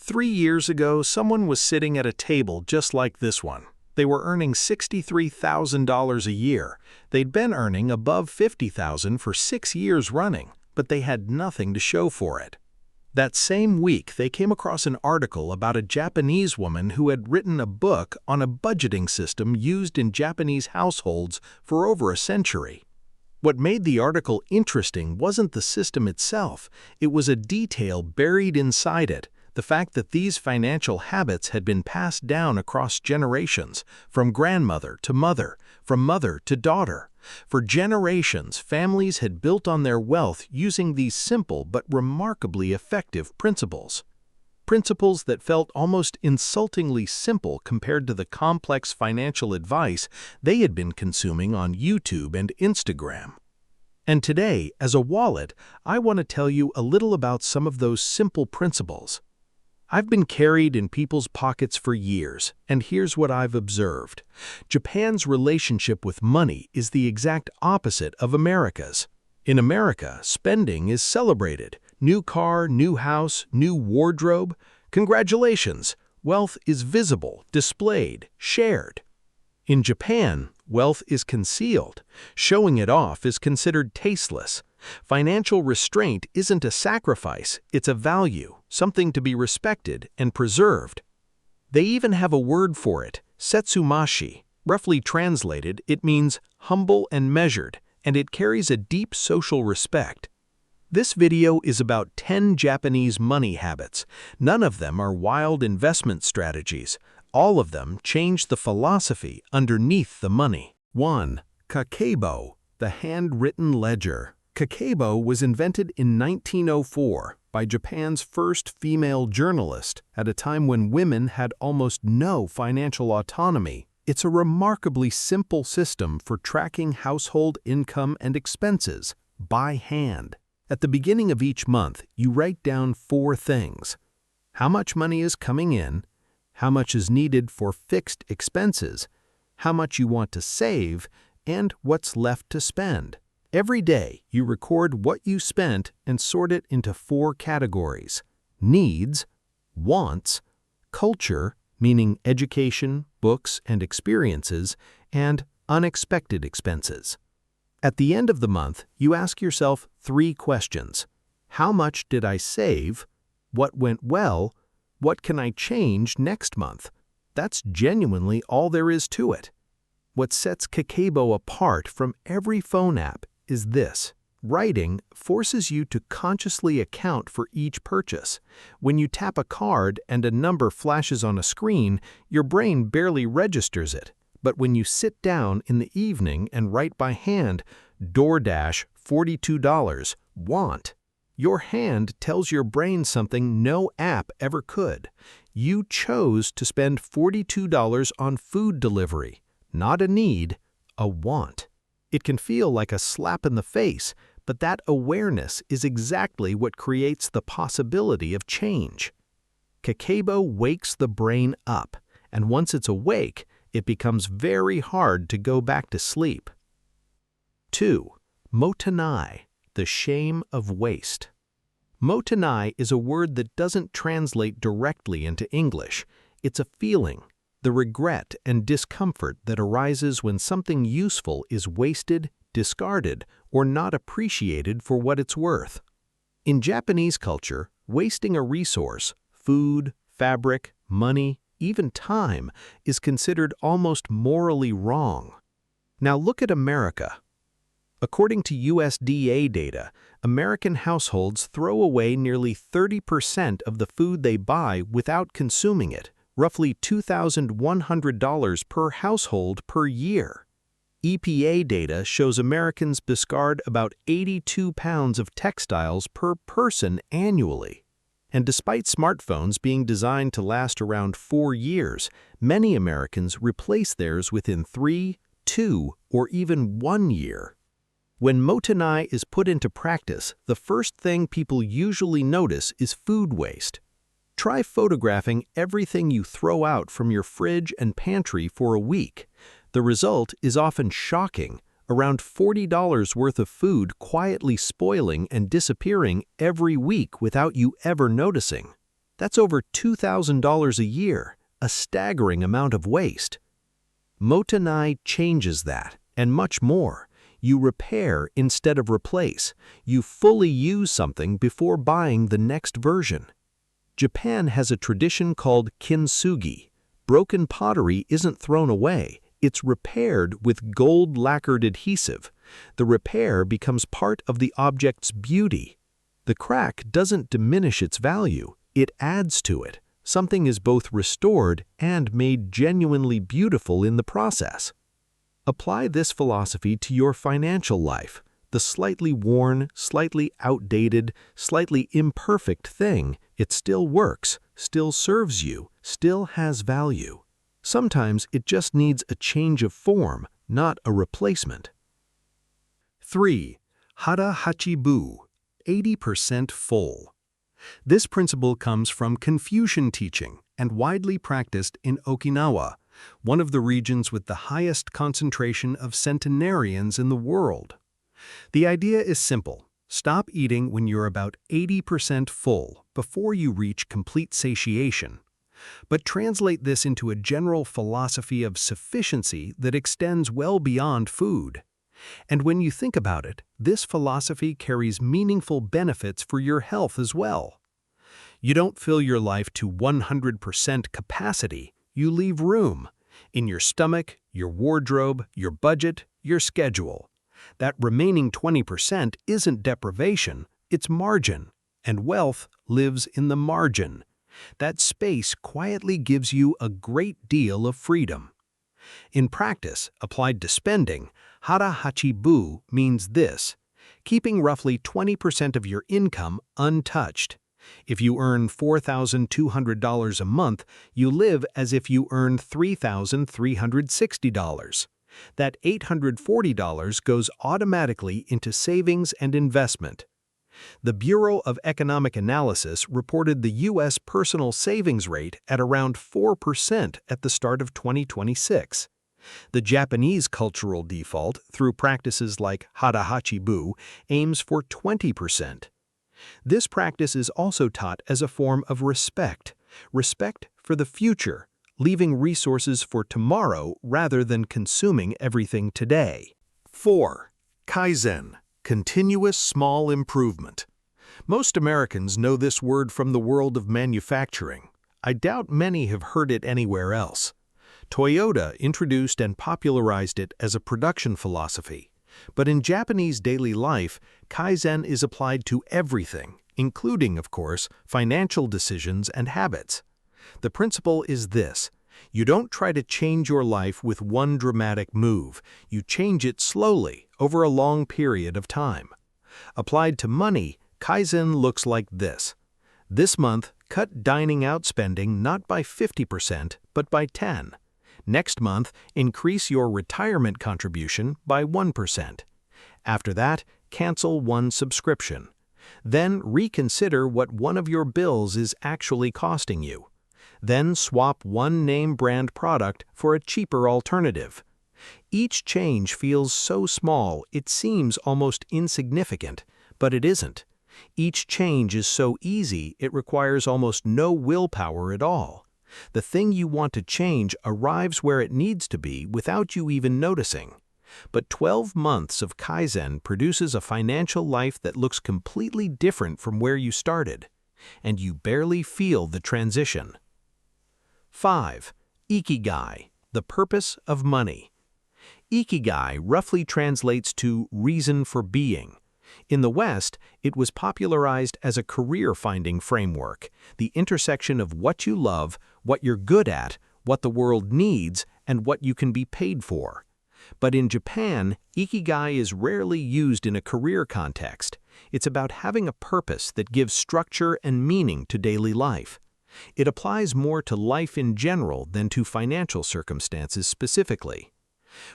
3 years ago, someone was sitting at a table just like this one. They were earning $63,000 a year. They'd been earning above $50,000 for 6 years running, but they had nothing to show for it. That same week, they came across an article about a Japanese woman who had written a book on a budgeting system used in Japanese households for over a century. What made the article interesting wasn't the system itself, it was a detail buried inside it. The fact that these financial habits had been passed down across generations, from grandmother to mother, from mother to daughter. For generations, families had built on their wealth using these simple but remarkably effective principles. Principles that felt almost insultingly simple compared to the complex financial advice they had been consuming on YouTube and Instagram. And today, as a wallet, I want to tell you a little about some of those simple principles. I've been carried in people's pockets for years, and here's what I've observed. Japan's relationship with money is the exact opposite of America's. In America, spending is celebrated. New car, new house, new wardrobe. Congratulations! Wealth is visible, displayed, shared. In Japan, wealth is concealed. Showing it off is considered tasteless. Financial restraint isn't a sacrifice, it's a value, something to be respected and preserved. They even have a word for it, setsumashi. Roughly translated, it means humble and measured, and it carries a deep social respect. This video is about 10 Japanese money habits. None of them are wild investment strategies. All of them change the philosophy underneath the money. 1. Kakeibo, the handwritten ledger. Kakeibo was invented in 1904 by Japan's first female journalist at a time when women had almost no financial autonomy. It's a remarkably simple system for tracking household income and expenses by hand. At the beginning of each month, you write down 4 things: how much money is coming in, how much is needed for fixed expenses, how much you want to save, and what's left to spend. Every day, you record what you spent and sort it into 4 categories: needs, wants, culture, meaning education, books, and experiences, and unexpected expenses. At the end of the month, you ask yourself 3 questions. How much did I save? What went well? What can I change next month? That's genuinely all there is to it. What sets Kakeibo apart from every phone app is this: writing forces you to consciously account for each purchase. When you tap a card and a number flashes on a screen, your brain barely registers it. But when you sit down in the evening and write by hand, DoorDash, $42, want, your hand tells your brain something no app ever could. You chose to spend $42 on food delivery, not a need, a want. It can feel like a slap in the face, but that awareness is exactly what creates the possibility of change. Kakeibo wakes the brain up, and once it's awake, it becomes very hard to go back to sleep. 2. Mottainai, the shame of waste. Mottainai is a word that doesn't translate directly into English. It's a feeling, the regret and discomfort that arises when something useful is wasted, discarded, or not appreciated for what it's worth. In Japanese culture, wasting a resource, food, fabric, money, even time, is considered almost morally wrong. Now look at America. According to USDA data, American households throw away nearly 30% of the food they buy without consuming it, roughly $2,100 per household per year. EPA data shows Americans discard about 82 pounds of textiles per person annually. And despite smartphones being designed to last around 4 years, many Americans replace theirs within 3, 2, or even 1 year. When mottainai is put into practice, the first thing people usually notice is food waste. Try photographing everything you throw out from your fridge and pantry for a week. The result is often shocking, around $40 worth of food quietly spoiling and disappearing every week without you ever noticing. That's over $2,000 a year, a staggering amount of waste. Mottainai changes that, and much more. You repair instead of replace. You fully use something before buying the next version. Japan has a tradition called kintsugi. Broken pottery isn't thrown away, it's repaired with gold-lacquered adhesive. The repair becomes part of the object's beauty. The crack doesn't diminish its value, it adds to it. Something is both restored and made genuinely beautiful in the process. Apply this philosophy to your financial life. The slightly worn, slightly outdated, slightly imperfect thing, it still works, still serves you, still has value. Sometimes it just needs a change of form, not a replacement. 3. Hara Hachibu, 80% full. This principle comes from Confucian teaching and widely practiced in Okinawa, one of the regions with the highest concentration of centenarians in the world. The idea is simple. Stop eating when you're about 80% full before you reach complete satiation. But translate this into a general philosophy of sufficiency that extends well beyond food. And when you think about it, this philosophy carries meaningful benefits for your health as well. You don't fill your life to 100% capacity, you leave room in your stomach, your wardrobe, your budget, your schedule. That remaining 20% isn't deprivation, it's margin, and wealth lives in the margin. That space quietly gives you a great deal of freedom. In practice, applied to spending, hara hachibu means this: keeping roughly 20% of your income untouched. If you earn $4,200 a month, you live as if you earned $3,360. That $840 goes automatically into savings and investment. The Bureau of Economic Analysis reported the U.S. personal savings rate at around 4% at the start of 2026. The Japanese cultural default, through practices like hara hachibu, aims for 20%. This practice is also taught as a form of respect for the future, leaving resources for tomorrow rather than consuming everything today. 4. Kaizen, continuous small improvement. Most Americans know this word from the world of manufacturing. I doubt many have heard it anywhere else. Toyota introduced and popularized it as a production philosophy. But in Japanese daily life, Kaizen is applied to everything, including, of course, financial decisions and habits. The principle is this: you don't try to change your life with one dramatic move, you change it slowly over a long period of time. Applied to money, Kaizen looks like this. This month, cut dining out spending not by 50%, but by 10%. Next month, increase your retirement contribution by 1%. After that, cancel one subscription. Then reconsider what one of your bills is actually costing you. Then swap one name brand product for a cheaper alternative. Each change feels so small it seems almost insignificant, but it isn't. Each change is so easy it requires almost no willpower at all. The thing you want to change arrives where it needs to be without you even noticing. But 12 months of Kaizen produces a financial life that looks completely different from where you started, and you barely feel the transition. 5. Ikigai, the purpose of money. Ikigai roughly translates to reason for being. In the West, it was popularized as a career-finding framework, the intersection of what you love, what you're good at, what the world needs, and what you can be paid for. But in Japan, Ikigai is rarely used in a career context. It's about having a purpose that gives structure and meaning to daily life. It applies more to life in general than to financial circumstances specifically.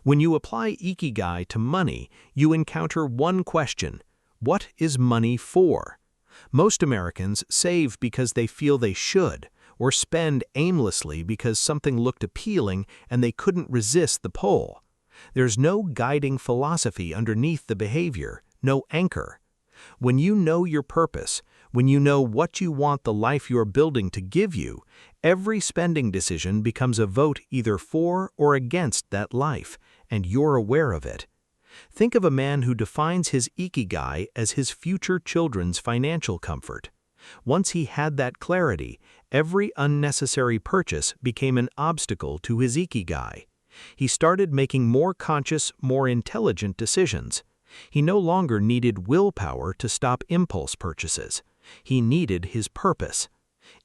When you apply Ikigai to money, you encounter one question: what is money for? Most Americans save because they feel they should, or spend aimlessly because something looked appealing and they couldn't resist the pull. There's no guiding philosophy underneath the behavior, no anchor. When you know your purpose, When you know what you want the life you're building to give you, every spending decision becomes a vote either for or against that life, and you're aware of it. Think of a man who defines his Ikigai as his future children's financial comfort. Once he had that clarity, every unnecessary purchase became an obstacle to his Ikigai. He started making more conscious, more intelligent decisions. He no longer needed willpower to stop impulse purchases. He needed his purpose.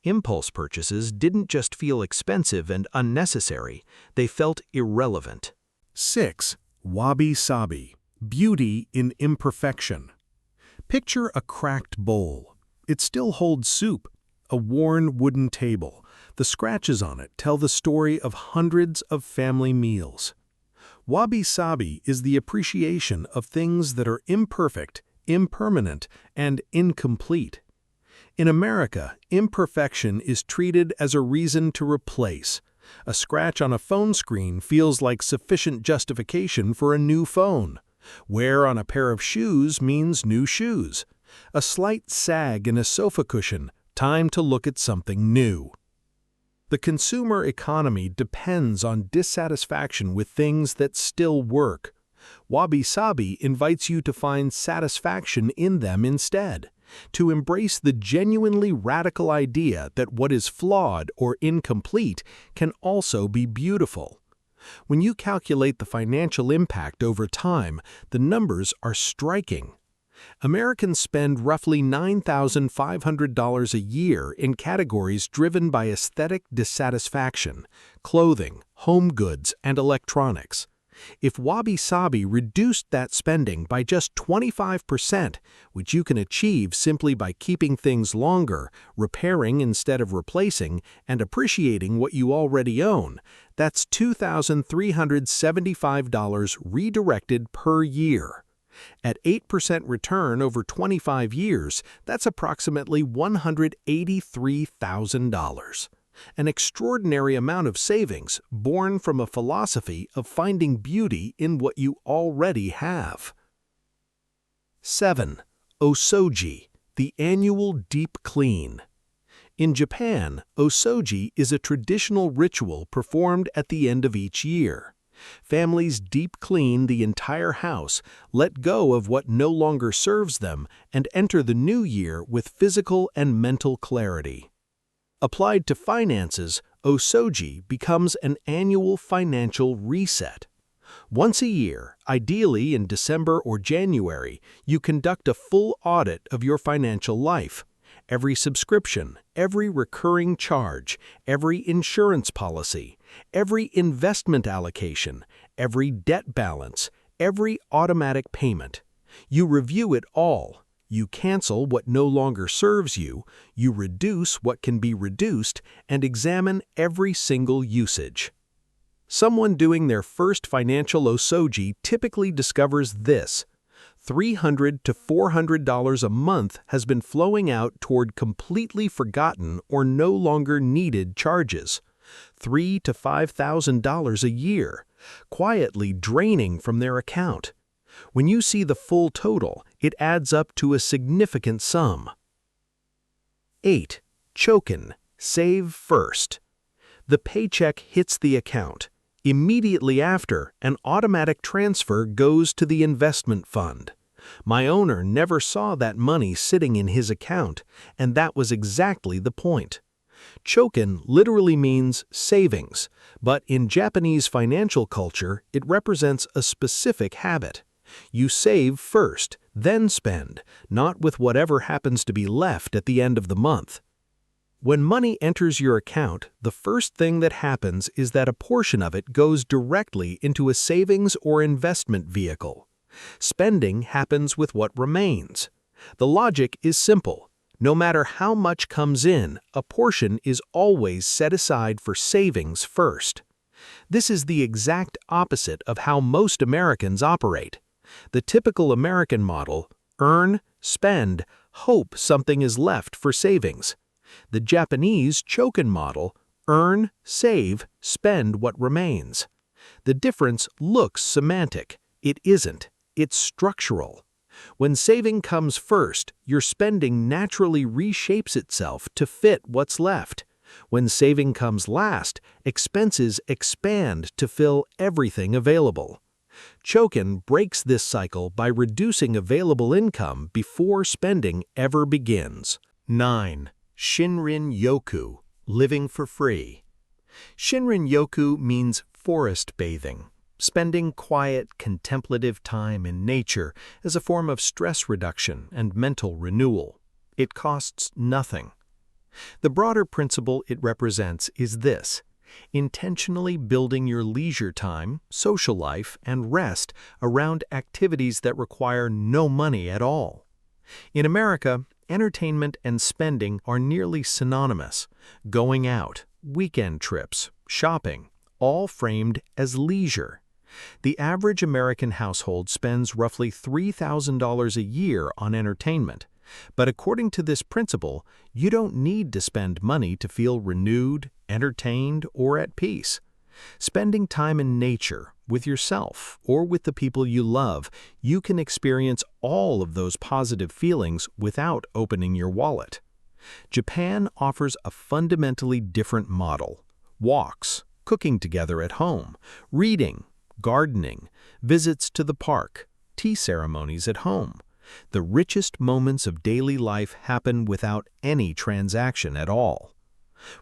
Impulse purchases didn't just feel expensive and unnecessary, they felt irrelevant. 6. Wabi-sabi, beauty in imperfection. Picture a cracked bowl. It still holds soup, a worn wooden table. The scratches on it tell the story of hundreds of family meals. Wabi-sabi is the appreciation of things that are imperfect, impermanent, and incomplete. In America, imperfection is treated as a reason to replace. A scratch on a phone screen feels like sufficient justification for a new phone. Wear on a pair of shoes means new shoes. A slight sag in a sofa cushion, time to look at something new. The consumer economy depends on dissatisfaction with things that still work. Wabi-sabi invites you to find satisfaction in them instead, to embrace the genuinely radical idea that what is flawed or incomplete can also be beautiful. When you calculate the financial impact over time, the numbers are striking. Americans spend roughly $9,500 a year in categories driven by aesthetic dissatisfaction: clothing, home goods, and electronics. If Wabi-sabi reduced that spending by just 25%, which you can achieve simply by keeping things longer, repairing instead of replacing, and appreciating what you already own, that's $2,375 redirected per year. At 8% return over 25 years, that's approximately $183,000. An extraordinary amount of savings born from a philosophy of finding beauty in what you already have. 7. Osoji, the annual deep clean. In Japan, osoji is a traditional ritual performed at the end of each year. Families deep clean the entire house, let go of what no longer serves them, and enter the new year with physical and mental clarity. Applied to finances, osoji becomes an annual financial reset. Once a year, ideally in December or January, you conduct a full audit of your financial life. Every subscription, every recurring charge, every insurance policy, every investment allocation, every debt balance, every automatic payment. You review it all. You cancel what no longer serves you, you reduce what can be reduced, and examine every single usage. Someone doing their first financial osoji typically discovers this: $300 to $400 a month has been flowing out toward completely forgotten or no longer needed charges. $3,000 to $5,000 a year, quietly draining from their account. When you see the full total, it adds up to a significant sum. 8. Chokin, save first. The paycheck hits the account. Immediately after, an automatic transfer goes to the investment fund. My owner never saw that money sitting in his account, and that was exactly the point. Chokin literally means savings, but in Japanese financial culture, it represents a specific habit. You save first, then spend, not with whatever happens to be left at the end of the month. When money enters your account, the first thing that happens is that a portion of it goes directly into a savings or investment vehicle. Spending happens with what remains. The logic is simple. No matter how much comes in, a portion is always set aside for savings first. This is the exact opposite of how most Americans operate. The typical American model: earn, spend, hope something is left for savings. The Japanese Chokin model: earn, save, spend what remains. The difference looks semantic. It isn't. It's structural. When saving comes first, your spending naturally reshapes itself to fit what's left. When saving comes last, expenses expand to fill everything available. Chokin breaks this cycle by reducing available income before spending ever begins. 9. Shinrin-yoku, living for free. Shinrin-yoku means forest bathing, spending quiet, contemplative time in nature as a form of stress reduction and mental renewal. It costs nothing. The broader principle it represents is this: intentionally building your leisure time, social life, and rest around activities that require no money at all. In America, entertainment and spending are nearly synonymous. Going out, weekend trips, shopping, all framed as leisure. The average American household spends roughly $3,000 a year on entertainment. But according to this principle, you don't need to spend money to feel renewed, entertained, or at peace. Spending time in nature, with yourself, or with the people you love, you can experience all of those positive feelings without opening your wallet. Japan offers a fundamentally different model. Walks, cooking together at home, reading, gardening, visits to the park, tea ceremonies at home. The richest moments of daily life happen without any transaction at all.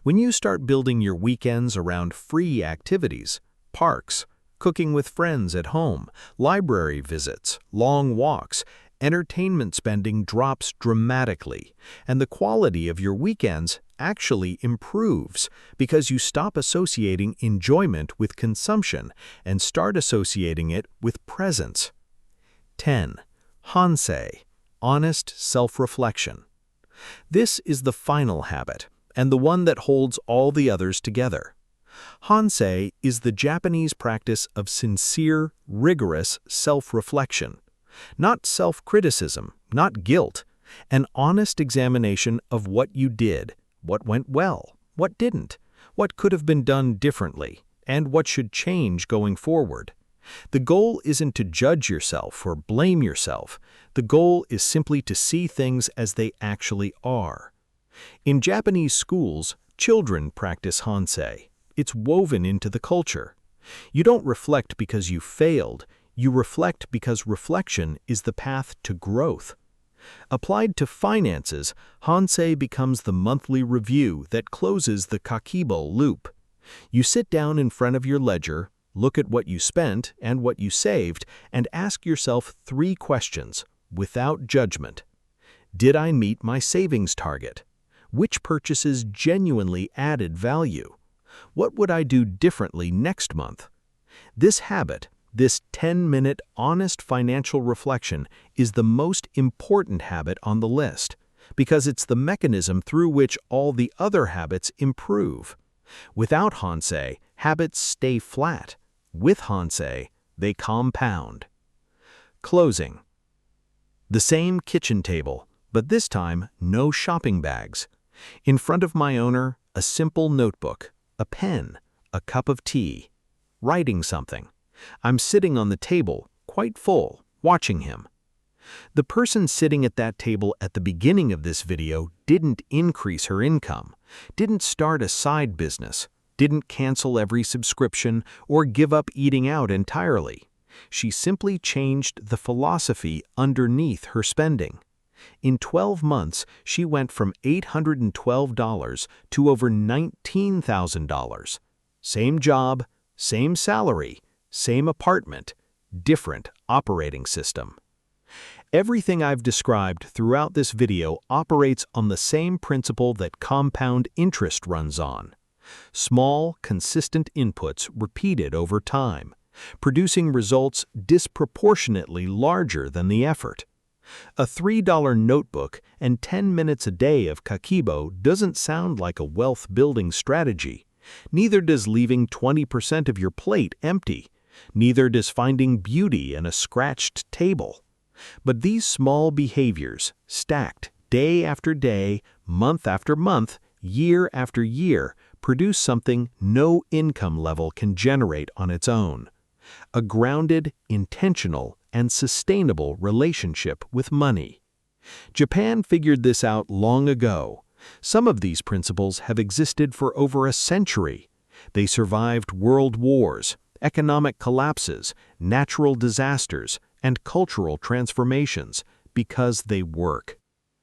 When you start building your weekends around free activities, parks, cooking with friends at home, library visits, long walks, entertainment spending drops dramatically, and the quality of your weekends actually improves because you stop associating enjoyment with consumption and start associating it with presence. 10. Hansei, honest self-reflection. This is the final habit, and the one that holds all the others together. Hansei is the Japanese practice of sincere, rigorous self-reflection. Not self-criticism, not guilt, an honest examination of what you did, what went well, what didn't, what could have been done differently, and what should change going forward. The goal isn't to judge yourself or blame yourself. The goal is simply to see things as they actually are. In Japanese schools, children practice Hansei. It's woven into the culture. You don't reflect because you failed. You reflect because reflection is the path to growth. Applied to finances, Hansei becomes the monthly review that closes the Kakeibo loop. You sit down in front of your ledger, look at what you spent and what you saved, and ask yourself 3 questions, without judgment. Did I meet my savings target? Which purchases genuinely added value? What would I do differently next month? This habit, this 10-minute honest financial reflection, is the most important habit on the list, because it's the mechanism through which all the other habits improve. Without Hansei, habits stay flat. With Hansei, they compound. Closing. The same kitchen table, but this time no shopping bags. In front of my owner, a simple notebook, a pen, a cup of tea. Writing something. I'm sitting on the table, quite full, watching him. The person sitting at that table at the beginning of this video didn't increase her income, didn't start a side business, didn't cancel every subscription or give up eating out entirely. She simply changed the philosophy underneath her spending. In 12 months, she went from $812 to over $19,000. Same job, same salary, same apartment, different operating system. Everything I've described throughout this video operates on the same principle that compound interest runs on. Small, consistent inputs repeated over time, producing results disproportionately larger than the effort. A $3 notebook and 10 minutes a day of Kakeibo doesn't sound like a wealth-building strategy. Neither does leaving 20% of your plate empty. Neither does finding beauty in a scratched table. But these small behaviors, stacked day after day, month after month, year after year, produce something no income level can generate on its own. A grounded, intentional, and sustainable relationship with money. Japan figured this out long ago. Some of these principles have existed for over a century. They survived world wars, economic collapses, natural disasters, and cultural transformations because they work.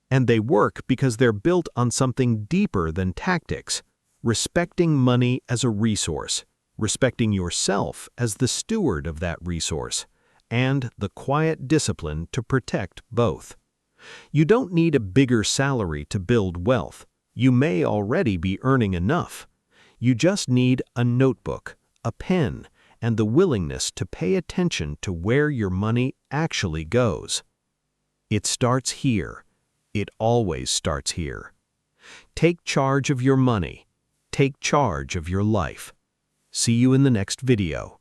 And they work because they're built on something deeper than tactics, respecting money as a resource, respecting yourself as the steward of that resource, and the quiet discipline to protect both. You don't need a bigger salary to build wealth. You may already be earning enough. You just need a notebook, a pen, and the willingness to pay attention to where your money actually goes. It starts here. It always starts here. Take charge of your money. Take charge of your life. See you in the next video.